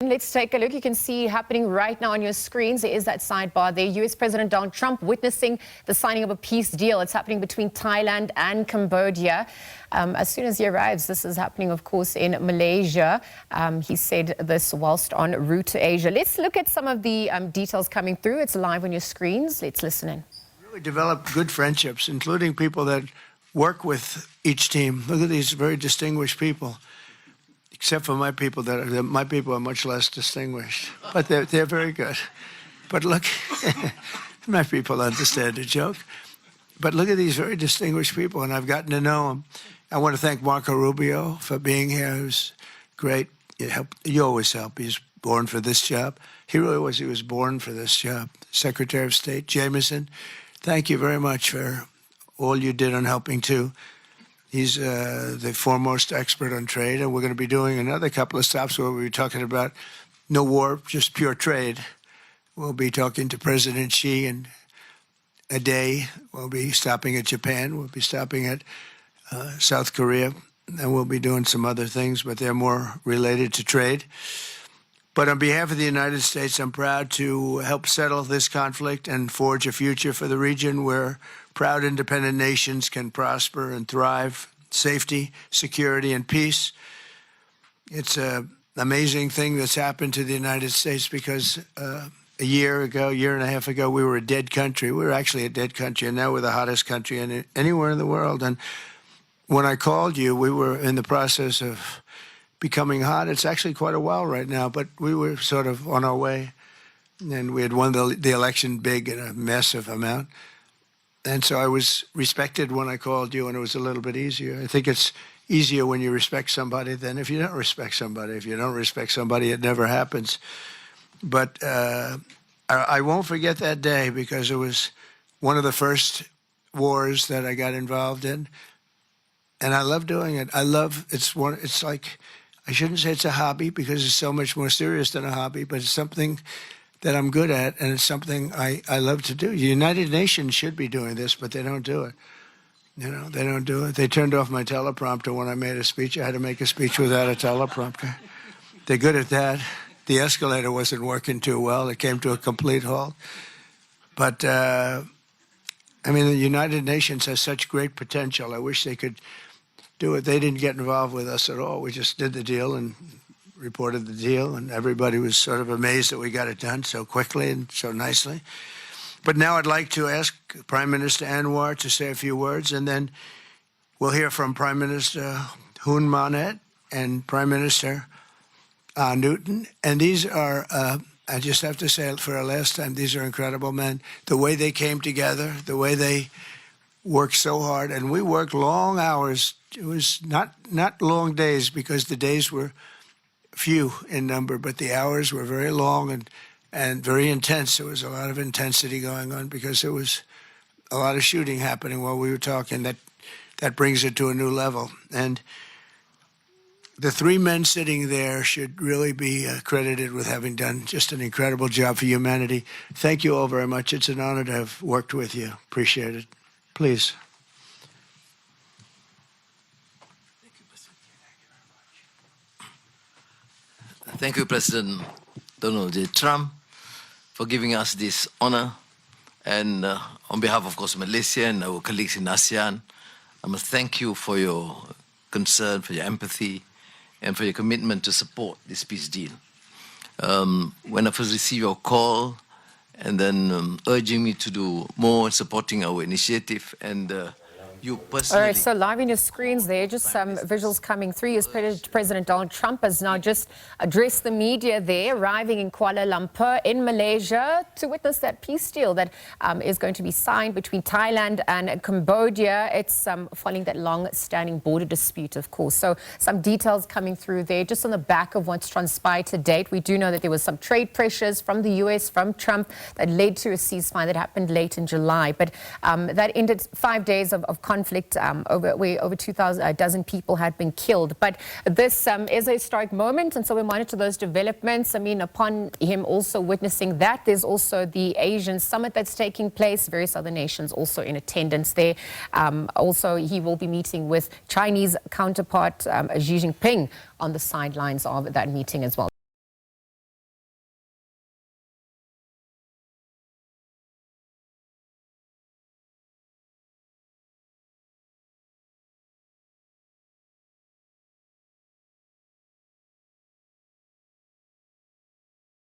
Let's take a look. You can see happening right now on your screens. There is that sidebar there. U.S. President Donald Trump witnessing the signing of a peace deal. It's happening between Thailand and Cambodia. As soon as he arrives, this is happening, of course, in Malaysia. He said this whilst en route to Asia. Let's look at some of the details coming through. It's live on your screens. Let's listen in. We developed good friendships, including people that work with each team. Look at these very distinguished people. Except for my people, my people are much less distinguished, but they're very good. But look, my people understand the joke. But look at these very distinguished people, and I've gotten to know them. I want to thank Marco Rubio for being here. Who's great. You always help. He's born for this job. He really was. He was born for this job. Secretary of State Jameson, thank you very much for all you did on helping too. He's the foremost expert on trade, and we're going to be doing another couple of stops where we'll be talking about no war, just pure trade. We'll be talking to President Xi in a day. We'll be stopping at Japan. We'll be stopping at South Korea, and we'll be doing some other things, but they're more related to trade. But on behalf of the United States, I'm proud to help settle this conflict and forge a future for the region where proud independent nations can prosper and thrive, safety, security, and peace. It's an amazing thing that's happened to the United States because a year and a half ago, we were a dead country. We were actually a dead country, and now we're the hottest country anywhere in the world. And when I called you, we were in the process of becoming hot. It's actually quite a while right now, but we were sort of on our way, and we had won the election big in a massive amount. And so I was respected when I called you, and it was a little bit easier. I think it's easier when you respect somebody than if you don't respect somebody. If you don't respect somebody, it never happens. But I won't forget that day because it was one of the first wars that I got involved in, and I love doing it. It's like, I shouldn't say it's a hobby because it's so much more serious than a hobby, but it's something that I'm good at, and it's something I love to do. The United Nations should be doing this, but they don't do it. You know, they don't do it. They turned off my teleprompter when I made a speech. I had to make a speech without a teleprompter. They're good at that. The escalator wasn't working too well. It came to a complete halt. But, I mean, the United Nations has such great potential. I wish they could do it. They didn't get involved with us at all. We just did the deal and reported the deal, and everybody was sort of amazed that we got it done so quickly and so nicely. But now I'd like to ask Prime Minister Anwar to say a few words, and then we'll hear from Prime Minister Hun Manet and Prime Minister Newton. And these are, I just have to say it for a last time, these are incredible men. The way they came together, the way they worked so hard, and we worked long hours. It was not long days because the days were few in number, but the hours were very long and very intense. There was a lot of intensity going on because there was a lot of shooting happening while we were talking. That brings it to a new level. And the three men sitting there should really be credited with having done just an incredible job for humanity. Thank you all very much. It's an honor to have worked with you. Appreciate it. Please. Thank you, President Donald J. Trump, for giving us this honor. And on behalf, of course, Malaysia and our colleagues in ASEAN, I must thank you for your concern, for your empathy, and for your commitment to support this peace deal. When I first received your call, and then urging me to do more in supporting our initiative, and you personally... All right, so live on your screens there, just some visuals coming through. As President Donald Trump has now just addressed the media there, arriving in Kuala Lumpur in Malaysia to witness that peace deal that is going to be signed between Thailand and Cambodia. It's following that long-standing border dispute, of course. So some details coming through there, just on the back of what's transpired to date. We do know that there was some trade pressures from the U.S., from Trump, that led to a ceasefire that happened late in July. But that ended 5 days of conflict where over 2,000 dozen people had been killed. But this is a historic moment, and so we monitor those developments. I mean, upon him also witnessing that, there's also the Asian summit that's taking place, various other nations also in attendance there. Also, he will be meeting with Chinese counterpart Xi Jinping on the sidelines of that meeting as well.